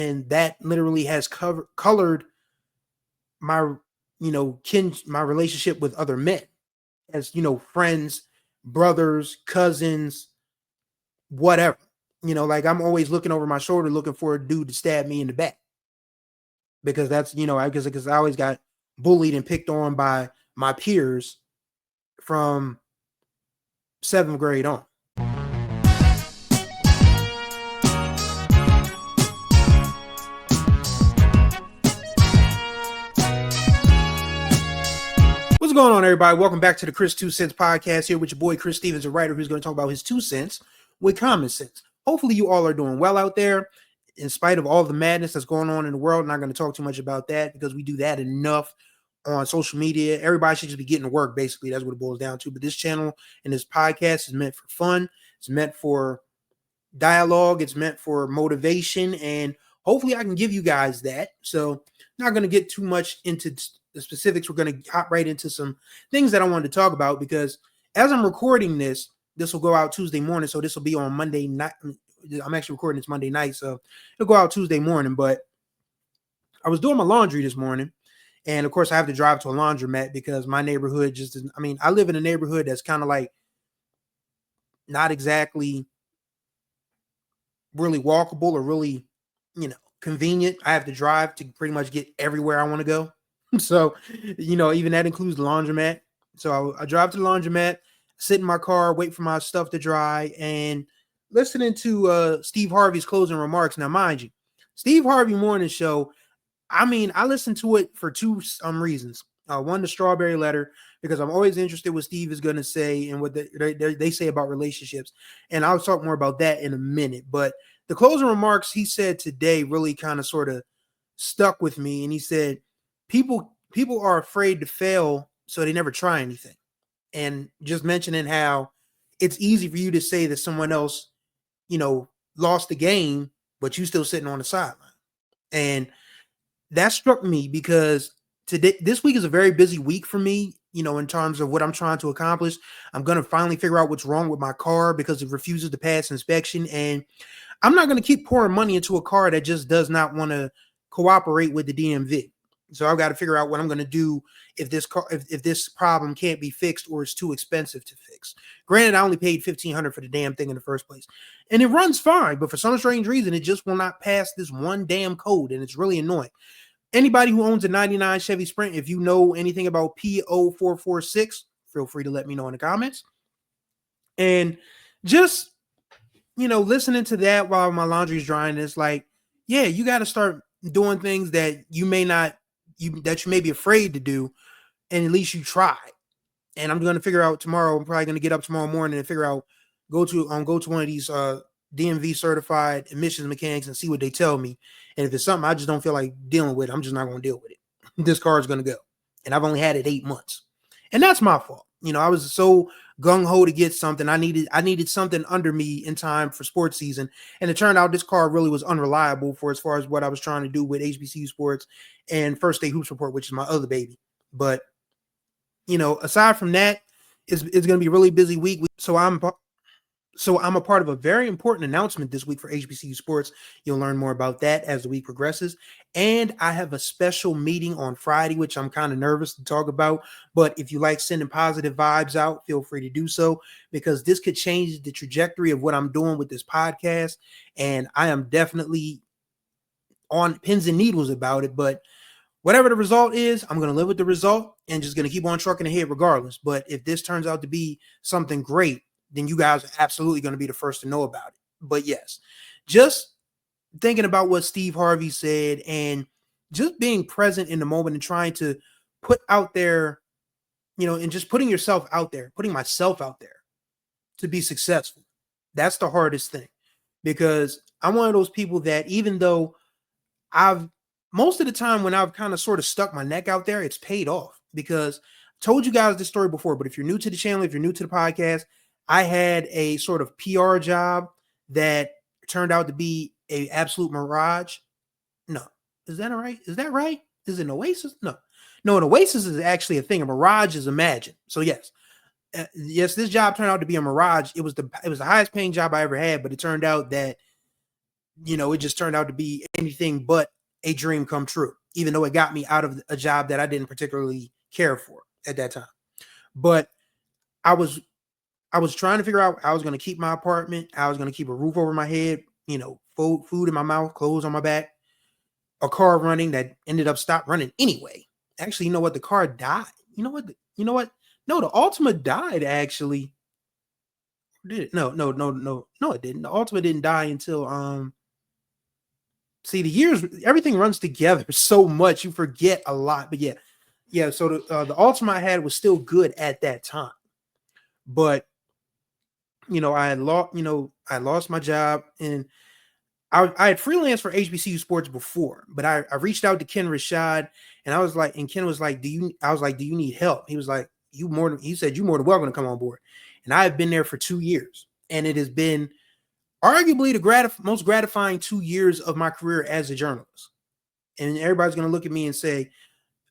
And that literally has colored my, my relationship with other men as, friends, brothers, cousins, whatever. Like I'm always looking over my shoulder looking for a dude to stab me in the back. Because that's, because I always got bullied and picked on by my peers from 7th grade on. What's going on, everybody? Welcome back to the Chris 2 Cents podcast here with your boy Chris StevensWriter, who's going to talk about his 2 cents with common sense. Hopefully you all are doing well out there in spite of all the madness that's going on in the world. I'm not going to talk too much about that because we do that enough on social media. Everybody should just be getting to work, basically. That's what it boils down to. But this channel and this podcast is meant for fun. It's meant for dialogue. It's meant for motivation. And hopefully I can give you guys that. So I'm not going to get too much into the specifics. We're going to hop right into some things that I wanted to talk about because as I'm recording this will go out Tuesday morning. So this will be on Monday night. I'm actually recording this Monday night. So it'll go out Tuesday morning. But I was doing my laundry this morning. And of course I have to drive to a laundromat because my neighborhood I live in a neighborhood that's kind of like not exactly really walkable or really, convenient. I have to drive to pretty much get everywhere I want to go. So, even that includes the laundromat. So I drive to the laundromat, sit in my car, wait for my stuff to dry, and listening to Steve Harvey's closing remarks. Now, mind you, Steve Harvey morning show, I listened to it for two reasons. One, the strawberry letter, because I'm always interested what Steve is going to say and what they say about relationships. And I'll talk more about that in a minute. But the closing remarks he said today really kind of sort of stuck with me. And he said, people are afraid to fail, so they never try anything. And just mentioning how it's easy for you to say that someone else, lost the game, but you still sitting on the sideline. And that struck me because this week is a very busy week for me, in terms of what I'm trying to accomplish. I'm going to finally figure out what's wrong with my car because it refuses to pass inspection. And I'm not going to keep pouring money into a car that just does not want to cooperate with the DMV. So I've got to figure out what I'm going to do if this problem can't be fixed or it's too expensive to fix. Granted, I only paid $1,500 for the damn thing in the first place. And it runs fine, but for some strange reason, it just will not pass this one damn code. And it's really annoying. Anybody who owns a 99 Chevy Sprint, if you know anything about P0446, feel free to let me know in the comments. And just, listening to that while my laundry is drying, it's like, yeah, you got to start doing things that you may be afraid to do, and at least you try. And I'm going to figure out tomorrow. I'm probably going to get up tomorrow morning and figure out, go to one of these DMV certified emissions mechanics and see what they tell me. And if it's something I just don't feel like dealing with, I'm just not going to deal with it. This car is going to go. And I've only had it 8 months. And that's my fault. I was so gung-ho to get something. I needed something under me in time for sports season. And it turned out this car really was unreliable for as far as what I was trying to do with HBCU sports and First Day Hoops Report, which is my other baby. But, aside from that, it's going to be a really busy week. So I'm a part of a very important announcement this week for HBCU Sports. You'll learn more about that as the week progresses. And I have a special meeting on Friday, which I'm kind of nervous to talk about. But if you like sending positive vibes out, feel free to do so, because this could change the trajectory of what I'm doing with this podcast. And I am definitely on pins and needles about it. But whatever the result is, I'm going to live with the result and just going to keep on trucking ahead regardless. But if this turns out to be something great, then you guys are absolutely going to be the first to know about it. But yes, just thinking about what Steve Harvey said and just being present in the moment and trying to put out there, and just putting yourself out there, putting myself out there to be successful. That's the hardest thing, because I'm one of those people that even though most of the time when I've kind of sort of stuck my neck out there, it's paid off, because I told you guys this story before, but if you're new to the channel, if you're new to the podcast, I had a sort of PR job that turned out to be an absolute mirage. No, is that right? Is that right? Is it an Oasis? No, an Oasis is actually a thing. A mirage is Imagine. So yes, this job turned out to be a mirage. It was the highest paying job I ever had, but it turned out that it just turned out to be anything but a dream come true, even though it got me out of a job that I didn't particularly care for at that time. But I was trying to figure out how I was going to keep my apartment, how I was going to keep a roof over my head, food in my mouth, clothes on my back, a car running that ended up stopped running anyway. Actually, you know what? The car died. You know what? No, the Altima died actually. Did it? No, it didn't. The Altima didn't die until see, the years, everything runs together so much you forget a lot. But yeah. So the Altima I had was still good at that time, but I had lost my job, and I had freelanced for HBCU Sports before, but I reached out to Ken Rashad, and I was like, and Ken was like, do you need help? He was like, he said, you more than welcome to come on board. And I have been there for 2 years, and it has been arguably the most gratifying 2 years of my career as a journalist. And everybody's going to look at me and say,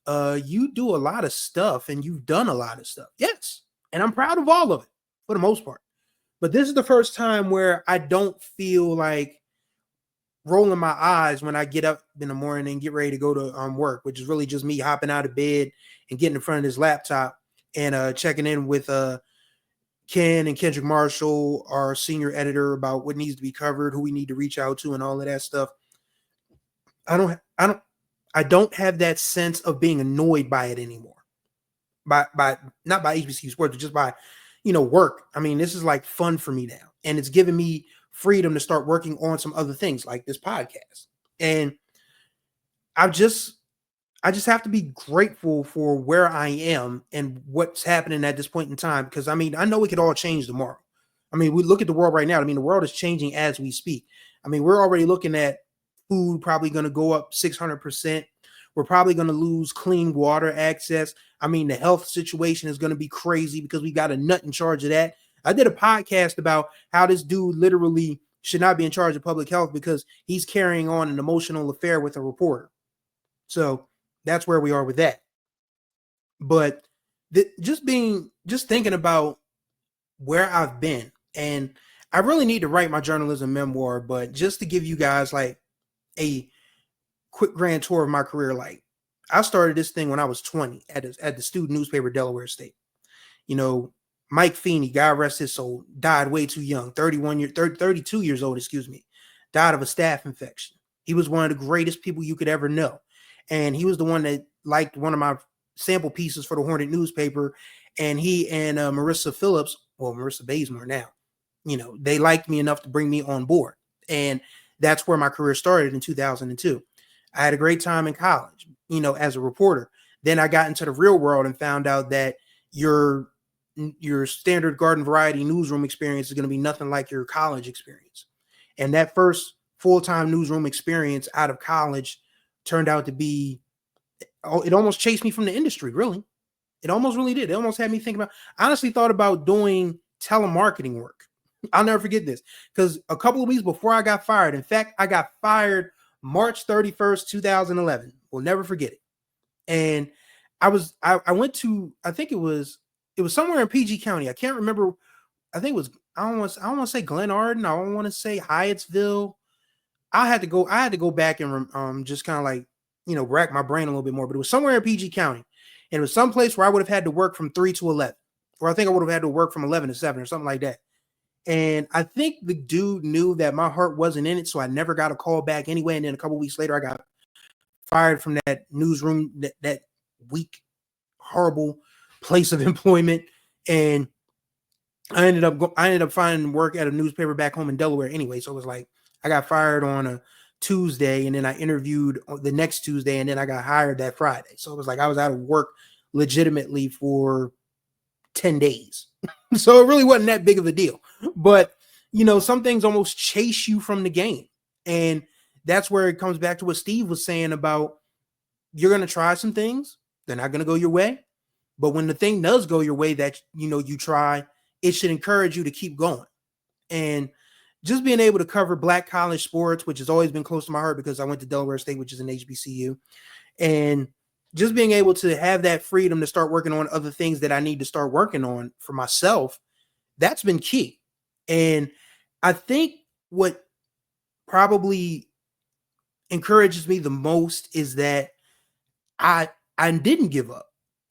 you do a lot of stuff and you've done a lot of stuff. Yes. And I'm proud of all of it for the most part. But this is the first time where I don't feel like rolling my eyes when I get up in the morning and get ready to go to work, which is really just me hopping out of bed and getting in front of this laptop and checking in with Ken and Kendrick Marshall, our senior editor, about what needs to be covered, who we need to reach out to, and all of that stuff. I don't have that sense of being annoyed by it anymore. By not by HBCU Sports, but just by work. I mean, this is like fun for me now, and it's given me freedom to start working on some other things like this podcast. And I just have to be grateful for where I am and what's happening at this point in time, because I mean, I know it could all change tomorrow. I mean, we look at the world right now. I mean, the world is changing as we speak. I mean, we're already looking at food probably going to go up 600%. We're probably going to lose clean water access. I mean, the health situation is going to be crazy because we got a nut in charge of that. I did a podcast about how this dude literally should not be in charge of public health because he's carrying on an emotional affair with a reporter. So that's where we are with that. But just thinking about where I've been, and I really need to write my journalism memoir, but just to give you guys like a quick grand tour of my career, like I started this thing when I was 20 at the student newspaper, Delaware State. Mike Feeney, God rest his soul, died way too young, 32 years old, died of a staph infection. He was one of the greatest people you could ever know. And he was the one that liked one of my sample pieces for the Hornet newspaper. And he and Marissa Bazemore now, they liked me enough to bring me on board. And that's where my career started in 2002. I had a great time in college, as a reporter. Then I got into the real world and found out that your standard garden variety newsroom experience is going to be nothing like your college experience. And that first full-time newsroom experience out of college turned out to be, it almost chased me from the industry, really. It almost really did. It almost had me thinking about, I honestly thought about doing telemarketing work. I'll never forget this, because a couple of weeks before I got fired, in fact, I got fired March 31st, 2011. We'll never forget it. And I went to, I think it was somewhere in PG County. I can't remember. I think it was, I don't want to say Glen Arden. I don't want to say Hyattsville. I had to go back and just kind of like, rack my brain a little bit more, but it was somewhere in PG County. And it was someplace where I would have had to work from 3 to 11, or I think I would have had to work from 11 to 7 or something like that. And I think the dude knew that my heart wasn't in it, so I never got a call back anyway. And then a couple of weeks later, I got fired from that newsroom, that weak, horrible place of employment. And I ended up finding work at a newspaper back home in Delaware anyway. So it was like I got fired on a Tuesday, and then I interviewed the next Tuesday, and then I got hired that Friday. So it was like I was out of work legitimately for 10 days. So it really wasn't that big of a deal. But, some things almost chase you from the game. And that's where it comes back to what Steve was saying about you're going to try some things. They're not going to go your way. But when the thing does go your way that, you try, it should encourage you to keep going. And just being able to cover Black college sports, which has always been close to my heart because I went to Delaware State, which is an HBCU, and just being able to have that freedom to start working on other things that I need to start working on for myself, that's been key. And I think what probably encourages me the most is that I didn't give up.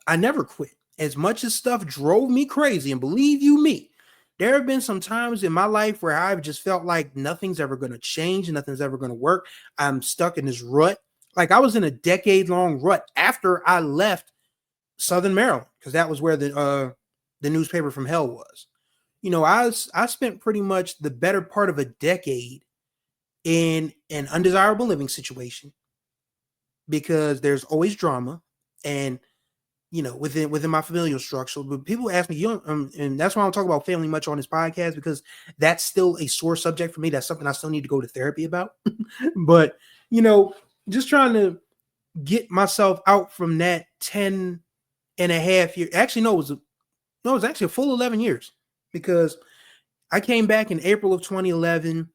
I never quit. As much as stuff drove me crazy, and believe you me, there have been some times in my life where I've just felt like nothing's ever going to change, nothing's ever going to work. I'm stuck in this rut. Like I was in a decade-long rut after I left Southern Maryland, because that was where the newspaper from hell was. I spent pretty much the better part of a decade in an undesirable living situation because there's always drama and within my familial structure. But people ask me, and that's why I don't talk about family much on this podcast, because that's still a sore subject for me. That's something I still need to go to therapy about. But just trying to get myself out from that 10 and a half year. Actually, no, it was actually a full 11 years, because I came back in April of 2011.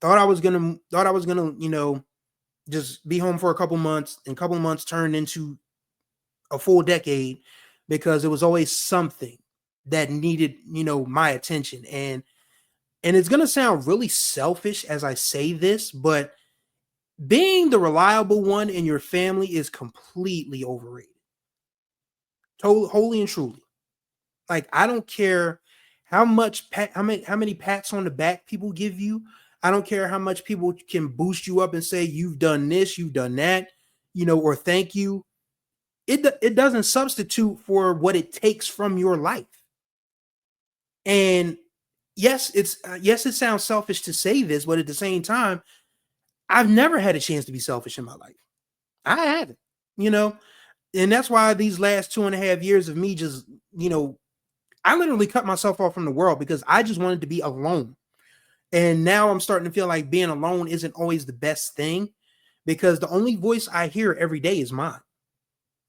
Thought I was gonna, just be home for a couple months, and a couple months turned into a full decade, because it was always something that needed, my attention. And it's going to sound really selfish as I say this, but being the reliable one in your family is completely overrated. Wholly and truly. Like, I don't care how many pats on the back people give you. I don't care how much people can boost you up and say, you've done this, you've done that, or thank you. It doesn't substitute for what it takes from your life. And yes, it sounds selfish to say this, but at the same time, I've never had a chance to be selfish in my life. I haven't, and that's why these last 2.5 years of me just, I literally cut myself off from the world because I just wanted to be alone. And now I'm starting to feel like being alone isn't always the best thing, because the only voice I hear every day is mine.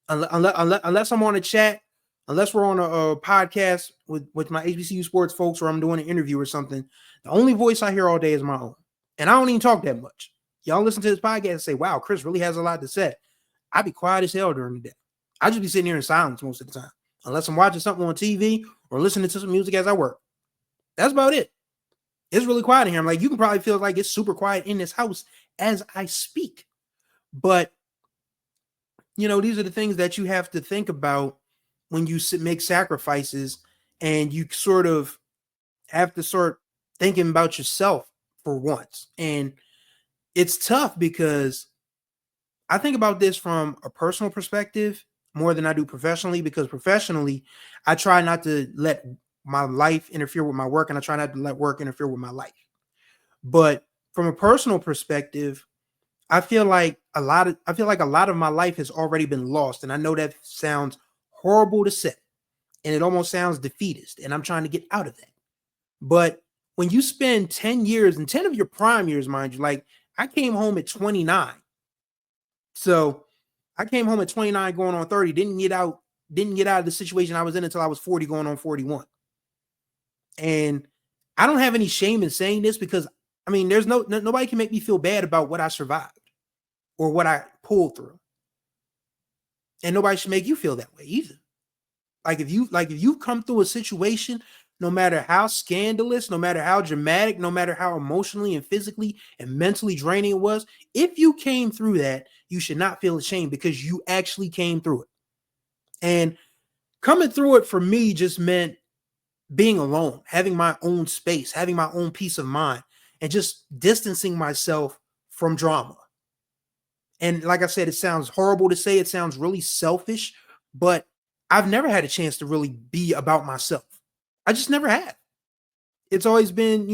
Unless I'm on a chat, unless we're on a podcast with my HBCU sports folks, or I'm doing an interview or something, the only voice I hear all day is my own. And I don't even talk that much. Y'all listen to this podcast and say, wow, Chris really has a lot to say. I be quiet as hell during the day. I just be sitting here in silence most of the time, unless I'm watching something on TV or listening to some music as I work. That's about it. It's really quiet in here. I'm like, you can probably feel like it's super quiet in this house as I speak. But these are the things that you have to think about when you make sacrifices, and you sort of have to start thinking about yourself for once. And it's tough, because I think about this from a personal perspective more than I do professionally, because professionally, I try not to let my life interfere with my work, and I try not to let work interfere with my life. But from a personal perspective, I feel like a lot of my life has already been lost. And I know that sounds horrible to say, and it almost sounds defeatist, and I'm trying to get out of that. But when you spend 10 years, and 10 of your prime years, mind you, like I came home at 29. So I came home at 29 going on 30, didn't get out of the situation I was in until I was 40 going on 41. And I don't have any shame in saying this, because there's nobody can make me feel bad about what I survived or what I pulled through. And nobody should make you feel that way either. Like if you come through a situation, no matter how scandalous, no matter how dramatic, no matter how emotionally and physically and mentally draining it was, if you came through that, you should not feel ashamed, because you actually came through it. And coming through it for me just meant being alone, having my own space, having my own peace of mind, and just distancing myself from drama. And like I said, it sounds horrible to say, it sounds really selfish, but I've never had a chance to really be about myself. I just never have. It's always been,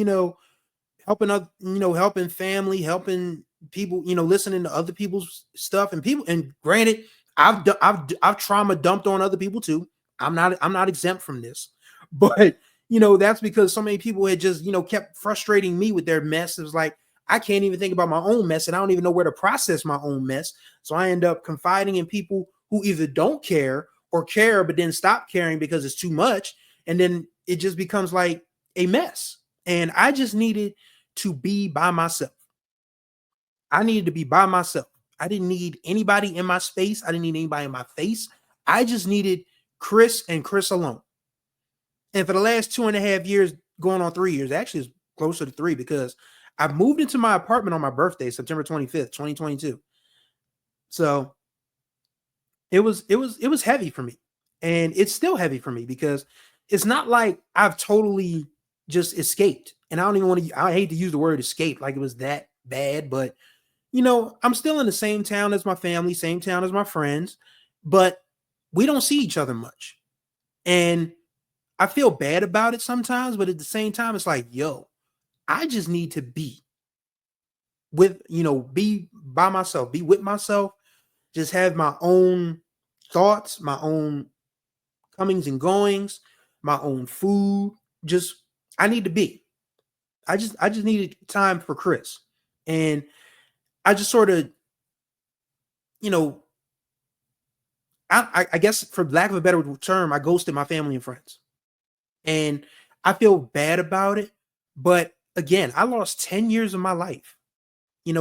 helping other, helping family, helping people, listening to other people's stuff, and granted, I've trauma dumped on other people too. I'm not exempt from this, but that's because so many people had just, kept frustrating me with their mess. It was like, I can't even think about my own mess, and I don't even know where to process my own mess. So I end up confiding in people who either don't care or care, but then stop caring because it's too much. And then it just becomes like a mess. And I just needed to be by myself. I needed to be by myself. I didn't need anybody in my space. I didn't need anybody in my face. I just needed Chris and Chris alone. And for the last 2.5 years, going on 3 years, actually it's closer to 3, because I moved into my apartment on my birthday, September 25th, 2022. So it was heavy for me. And it's still heavy for me because it's not like I've totally just escaped. And I don't even want to, I hate to use the word escape like it was that bad, but I'm still in the same town as my family, same town as my friends, but we don't see each other much. And I feel bad about it sometimes, but at the same time, it's like, yo, I just need to be be by myself, be with myself, just have my own thoughts, my own comings and goings, my own food. Just I need to be. I just needed time for Chris. And I just sort of, you know, I guess for lack of a better term, I ghosted my family and friends. And I feel bad about it. But again, I lost 10 years of my life,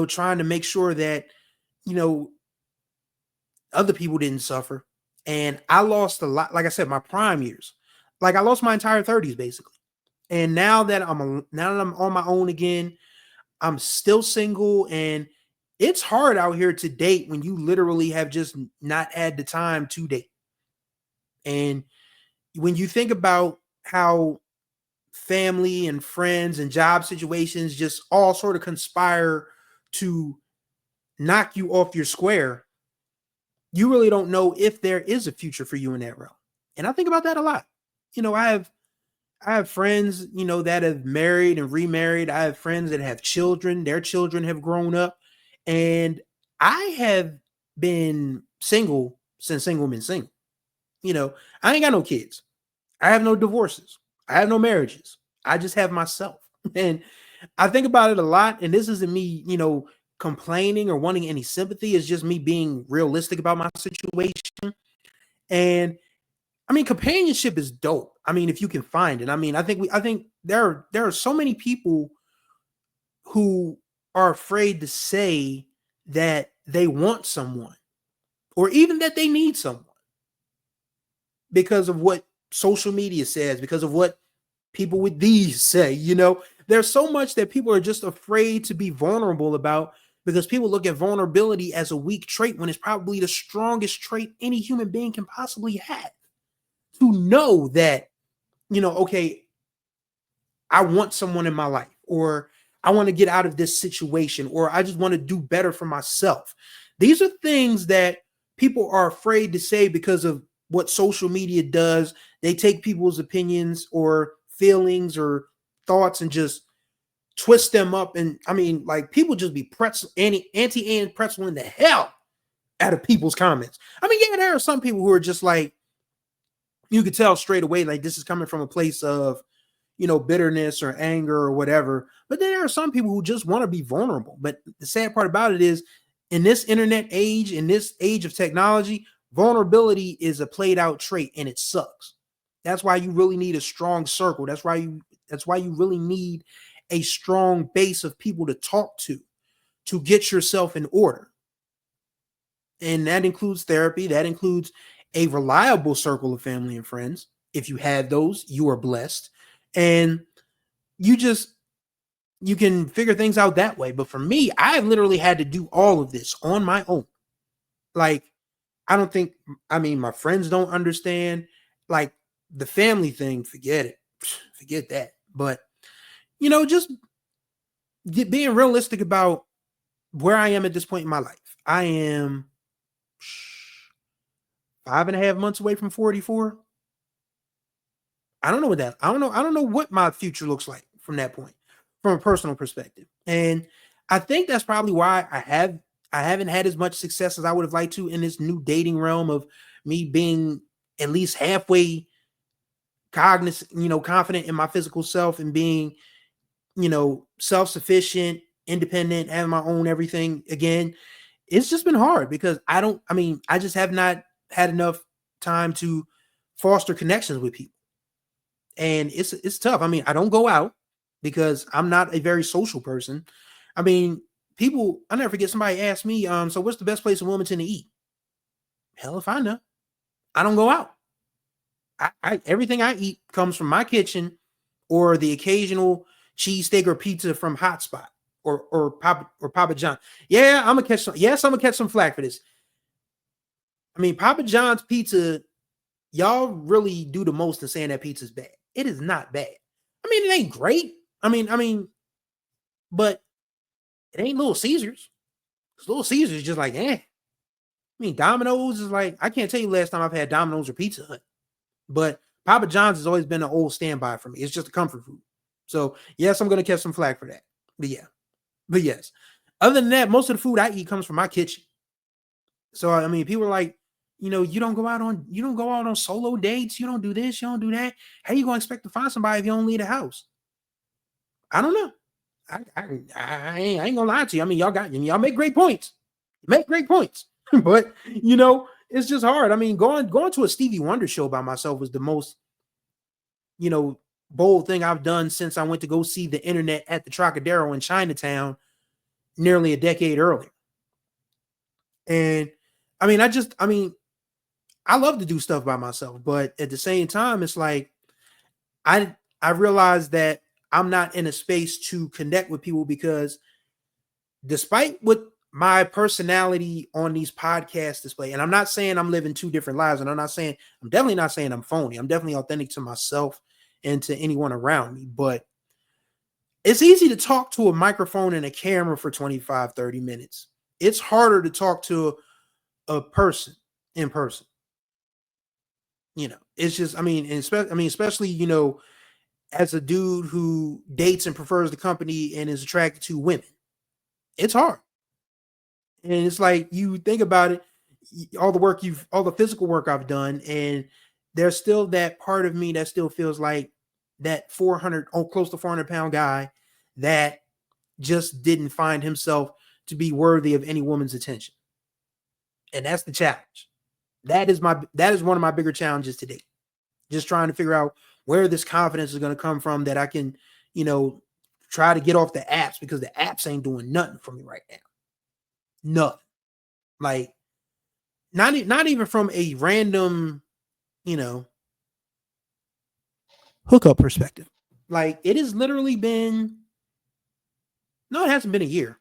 trying to make sure that, you know, other people didn't suffer. And I lost a lot, like I said, my prime years. Like I lost my entire 30s basically. And now that I'm on my own again, I'm still single, and it's hard out here to date when you literally have just not had the time to date. And when you think about how family and friends and job situations just all sort of conspire to knock you off your square, you really don't know if there is a future for you in that realm. And I think about that a lot. I have friends, that have married and remarried. I have friends that have children. Their children have grown up. And I have been single since single been single. I ain't got no kids. I have no divorces. I have no marriages. I just have myself. And I think about it a lot. And this isn't me, complaining or wanting any sympathy. It's just me being realistic about my situation. And I mean, companionship is dope. I mean, if you can find it. I mean, I think there are so many people who are afraid to say that they want someone or even that they need someone because of what social media says, because of what people with these say. There's so much that people are just afraid to be vulnerable about because people look at vulnerability as a weak trait when it's probably the strongest trait any human being can possibly have. To know that, okay, I want someone in my life, or I want to get out of this situation, or I just want to do better for myself. These are things that people are afraid to say because of what social media does. They take people's opinions or feelings or thoughts and just twist them up. And I mean, like people just be anti-and pretzel in the hell out of people's comments. I mean, yeah, there are some people who are just like, you could tell straight away, like this is coming from a place of, bitterness or anger or whatever. But there are some people who just want to be vulnerable. But the sad part about it is in this internet age, in this age of technology, vulnerability is a played out trait and it sucks. That's why you really need a strong circle. That's why you really need a strong base of people to talk to get yourself in order. And that includes therapy. That includes a reliable circle of family and friends. If you have those, you are blessed. And you can figure things out that way. But for me, I've literally had to do all of this on my own. Like, my friends don't understand. Like the family thing, forget it. Forget that. But, just being realistic about where I am at this point in my life. I am 5.5 months away from 44. I don't know what my future looks like from that point, from a personal perspective. And I think that's probably why I haven't had as much success as I would have liked to in this new dating realm of me being at least halfway cognizant, confident in my physical self and being, self-sufficient, independent, having my own everything again. It's just been hard because I just have not had enough time to foster connections with people. And it's tough. I mean, I don't go out because I'm not a very social person. I mean, I'll never forget somebody asked me, so what's the best place in Wilmington to eat? Hell if I know. I don't go out. Everything I eat comes from my kitchen or the occasional cheesesteak or pizza from Hotspot. or Papa John. Yeah, I'm gonna catch some. Yes, I'm gonna catch some flack for this. I mean, Papa John's pizza, y'all really do the most in saying that pizza's bad. It is not bad. I mean, it ain't great. But it ain't Little Caesars. Little Caesars is just like, eh. I mean, Domino's is like, I can't tell you last time I've had Domino's or Pizza Hut. But Papa John's has always been an old standby for me. It's just a comfort food. So, yes, I'm going to catch some flack for that. But yes. Other than that, most of the food I eat comes from my kitchen. So, I mean, people are like, you don't go out on solo dates. You don't do this. You don't do that. How you going to expect to find somebody if you don't leave the house? I don't know. I ain't gonna lie to you. I mean, y'all make great points. But it's just hard. I mean, going to a Stevie Wonder show by myself was the most, bold thing I've done since I went to go see the internet at the Trocadero in Chinatown nearly a decade earlier. And I mean, I love to do stuff by myself, but at the same time, it's like I realized that I'm not in a space to connect with people because despite what my personality on these podcasts display, and I'm not saying I'm living two different lives, and I'm definitely not saying I'm phony. I'm definitely authentic to myself and to anyone around me, but it's easy to talk to a microphone and a camera for 25, 30 minutes. It's harder to talk to a person in person. It's just, especially, as a dude who dates and prefers the company and is attracted to women, it's hard. And it's like, you think about it, all the physical work I've done, and there's still that part of me that still feels like that close to 400-pound guy that just didn't find himself to be worthy of any woman's attention. And that's the challenge. That is one of my bigger challenges today. Just trying to figure out where this confidence is going to come from that I can, try to get off the apps, because the apps ain't doing nothing for me right now. Nothing. Like, not even from a random, hookup perspective. Like, it has literally been, no, it hasn't been a year.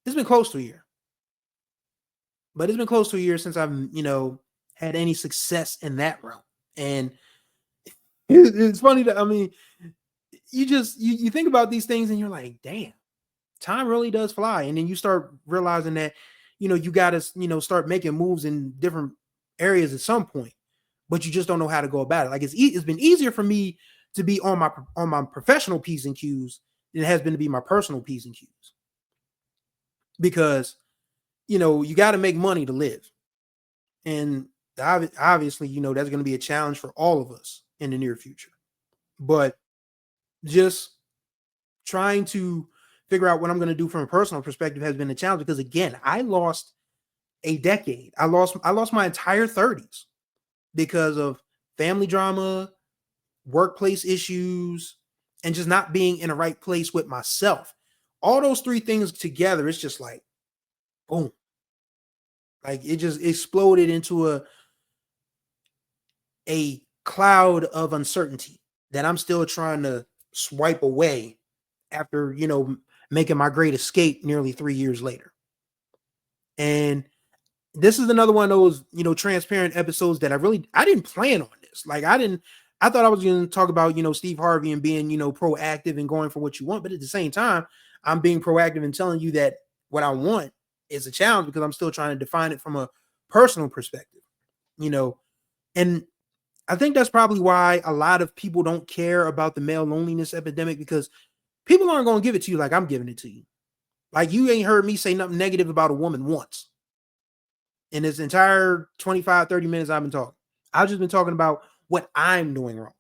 It's been close to a year. But it's been close to a year since I've, had any success in that realm. And it's funny that, you think about these things and you're like, damn, time really does fly. And then you start realizing that, you got to, start making moves in different areas at some point, but you just don't know how to go about it. Like, it's been easier for me to be on my professional P's and Q's than it has been to be my personal P's and Q's, because, you got to make money to live. And obviously, that's going to be a challenge for all of us in the near future. But just trying to figure out what I'm going to do from a personal perspective has been a challenge, because again, I lost a decade. I lost my entire 30s because of family drama, workplace issues, and just not being in the right place with myself. All those three things together, it's just like, boom. Like, it just exploded into a cloud of uncertainty that I'm still trying to swipe away after, making my great escape nearly 3 years later. And this is another one of those, transparent episodes that I didn't plan on this. Like, I thought I was going to talk about, Steve Harvey and being, proactive and going for what you want. But at the same time, I'm being proactive and telling you that what I want is a challenge, because I'm still trying to define it from a personal perspective, and I think that's probably why a lot of people don't care about the male loneliness epidemic, because people aren't going to give it to you like I'm giving it to you. Like, you ain't heard me say nothing negative about a woman once in this entire 25, 30 minutes I've been talking. I've just been talking about what I'm doing wrong,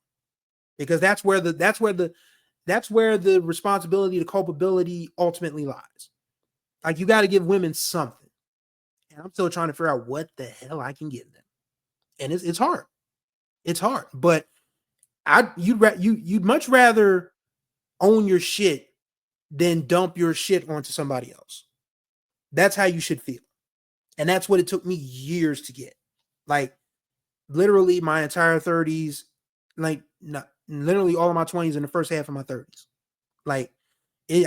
because that's where the responsibility, the culpability ultimately lies. Like, you got to give women something. And I'm still trying to figure out what the hell I can give them. And it's hard. It's hard. But you'd much rather own your shit than dump your shit onto somebody else. That's how you should feel. And that's what it took me years to get. Like, literally my entire 30s, like, literally all of my 20s and the first half of my 30s. Like,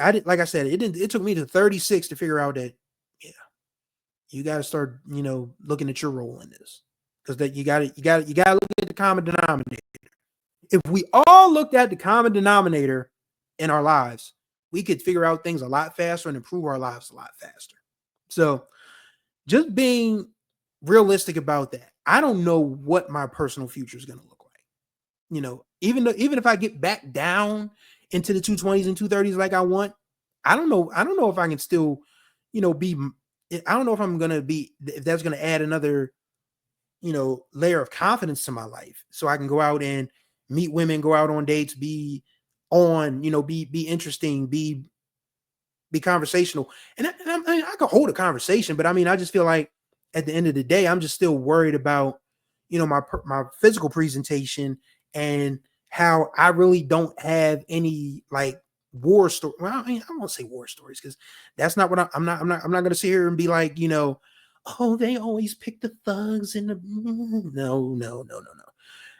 I did, like I said, it took me to 36 to figure out that, yeah, you got to start, looking at your role in this, because that you got to look at the common denominator. If we all looked at the common denominator in our lives, we could figure out things a lot faster and improve our lives a lot faster. So just being realistic about that. I don't know what my personal future is going to look like. Even if I get back down into the 220s and 230s like I want, I don't know. I don't know if I can still, be. I don't know if I'm going to be, if that's going to add another, layer of confidence to my life, so I can go out and meet women, go out on dates, be on, be interesting, be conversational. And I could hold a conversation, but I mean, I just feel like at the end of the day, I'm just still worried about, my physical presentation, and how I really don't have any like war story. Well, I mean, I won't say war stories, because that's not what I'm not going to sit here and be like, oh, they always pick the thugs and the no.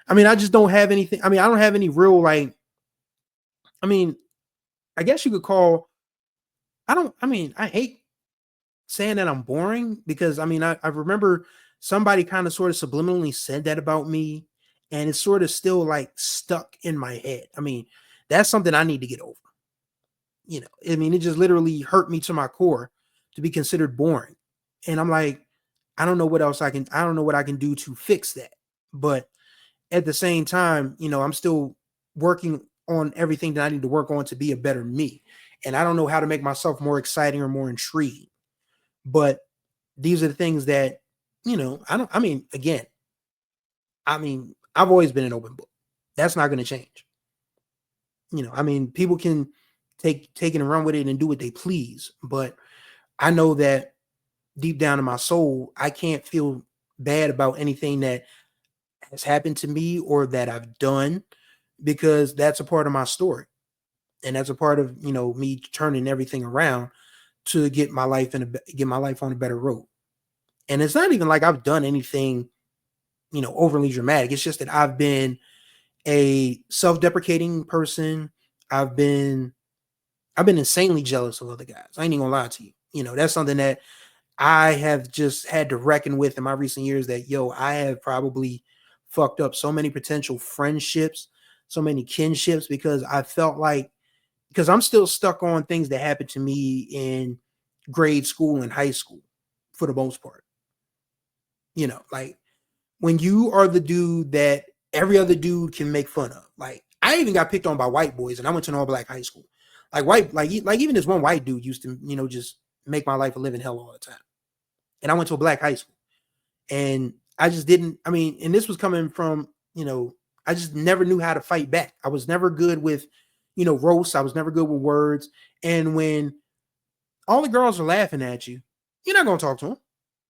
I mean, I just don't have anything. I mean, I don't have any real, like, I mean, I guess you could call, I hate saying that I'm boring, because I mean, I remember somebody kind of sort of subliminally said that about me, and it's sort of still like stuck in my head. I mean, that's something I need to get over. I mean, it just literally hurt me to my core to be considered boring. And I'm like, I don't know what I can do to fix that. But at the same time, I'm still working on everything that I need to work on to be a better me. And I don't know how to make myself more exciting or more intriguing. But these are the things that, I've always been an open book. That's not going to change. People can take it and run with it and do what they please. But I know that deep down in my soul, I can't feel bad about anything that has happened to me or that I've done, because that's a part of my story. And that's a part of, me turning everything around to get my life on a better road. And it's not even like I've done anything, overly dramatic. It's just that I've been a self-deprecating person. I've been insanely jealous of other guys. I ain't even gonna lie to you. That's something that I have just had to reckon with in my recent years, that, I have probably fucked up so many potential friendships, so many kinships, because I felt like, because I'm still stuck on things that happened to me in grade school and high school for the most part. Like, when you are the dude that every other dude can make fun of. Like, I even got picked on by white boys, and I went to an all black high school. Like even this one white dude used to, just make my life a living hell all the time. And I went to a black high school, and I just didn't, and this was coming from, I just never knew how to fight back. I was never good with, roasts. I was never good with words. And when all the girls are laughing at you, you're not going to talk to them,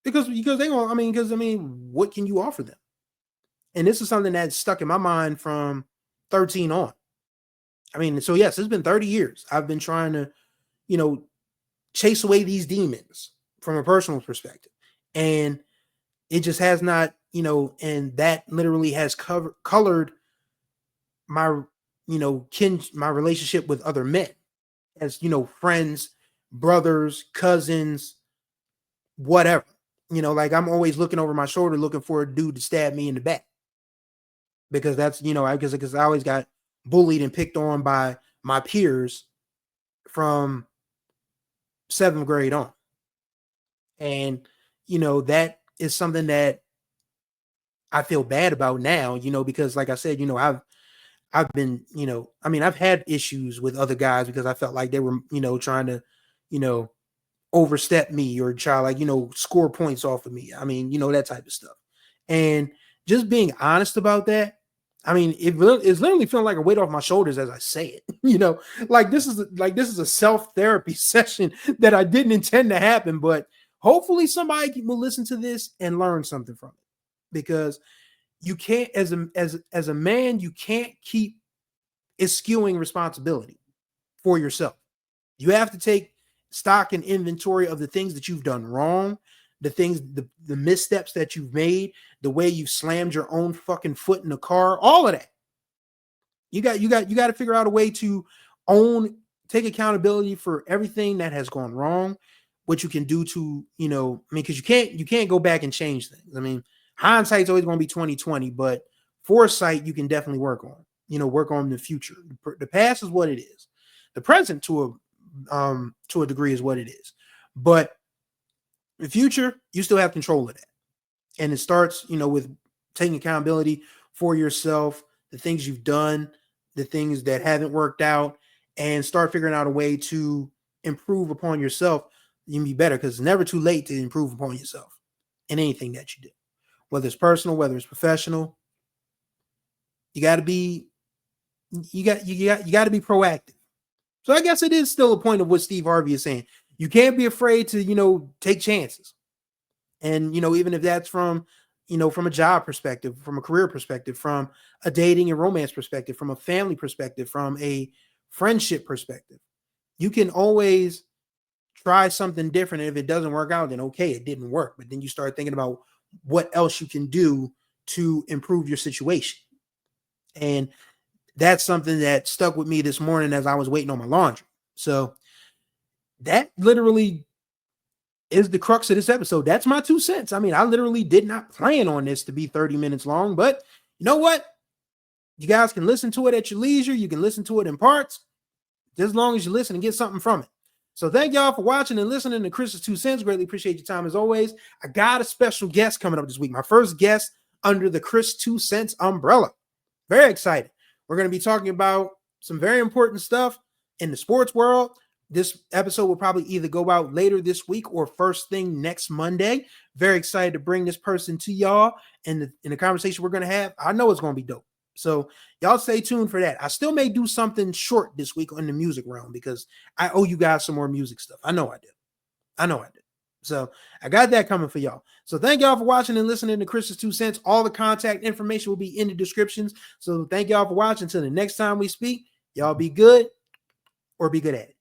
because they going, what can you offer them? And this is something that's stuck in my mind from 13 on. So yes, it's been 30 years. I've been trying to, chase away these demons from a personal perspective. And it just has not, and that literally has colored my, my relationship with other men as, friends, brothers, cousins, whatever. Like, I'm always looking over my shoulder, looking for a dude to stab me in the back, because that's, because I always got bullied and picked on by my peers from 7th grade on. And, that is something that I feel bad about now, because like I said, I've been, I've had issues with other guys, because I felt like they were, trying to, overstep me, or try, like, score points off of me. That type of stuff. And just being honest about that, it's literally feeling like a weight off my shoulders as I say it. Like, this is a self-therapy session that I didn't intend to happen, but hopefully somebody will listen to this and learn something from it. Because you can't, as a man, you can't keep eschewing responsibility for yourself. You have to take stock and inventory of the things that you've done wrong, the missteps that you've made, the way you slammed your own fucking foot in the car, all of that. You got to figure out a way to own take accountability for everything that has gone wrong, what you can do to, because you can't go back and change things. I mean, hindsight's always going to be 2020, but foresight you can definitely work on. Work on the future. The past is what it is. The present to a degree is what it is. But the future, you still have control of that. And it starts, with taking accountability for yourself, the things you've done, the things that haven't worked out, and start figuring out a way to improve upon yourself. You can be better, because it's never too late to improve upon yourself in anything that you do, whether it's personal, whether it's professional. You got to be proactive. So I guess it is still a point of what Steve Harvey is saying. You can't be afraid to, take chances. And, even if that's from a job perspective, from a career perspective, from a dating and romance perspective, from a family perspective, from a friendship perspective, you can always try something different. And if it doesn't work out, then okay, it didn't work. But then you start thinking about what else you can do to improve your situation. And that's something that stuck with me this morning as I was waiting on my laundry. So that literally is the crux of this episode. That's my 2 cents. I mean, I literally did not plan on this to be 30 minutes long, but you know what? You guys can listen to it at your leisure. You can listen to it in parts, just as long as you listen and get something from it. So thank y'all for watching and listening to Chris's 2 cents. Greatly appreciate your time as always. I got a special guest coming up this week. My first guest under the Chris 2 cents umbrella. Very excited. We're going to be talking about some very important stuff in the sports world. This episode will probably either go out later this week or first thing next Monday. Very excited to bring this person to y'all, and in the conversation we're going to have, I know it's going to be dope. So y'all stay tuned for that. I still may do something short this week on the music realm, because I owe you guys some more music stuff. I know I did. So I got that coming for y'all. So thank y'all for watching and listening to Chris's 2 cents. All the contact information will be in the descriptions. So thank y'all for watching. Until the next time we speak, y'all be good or be good at it.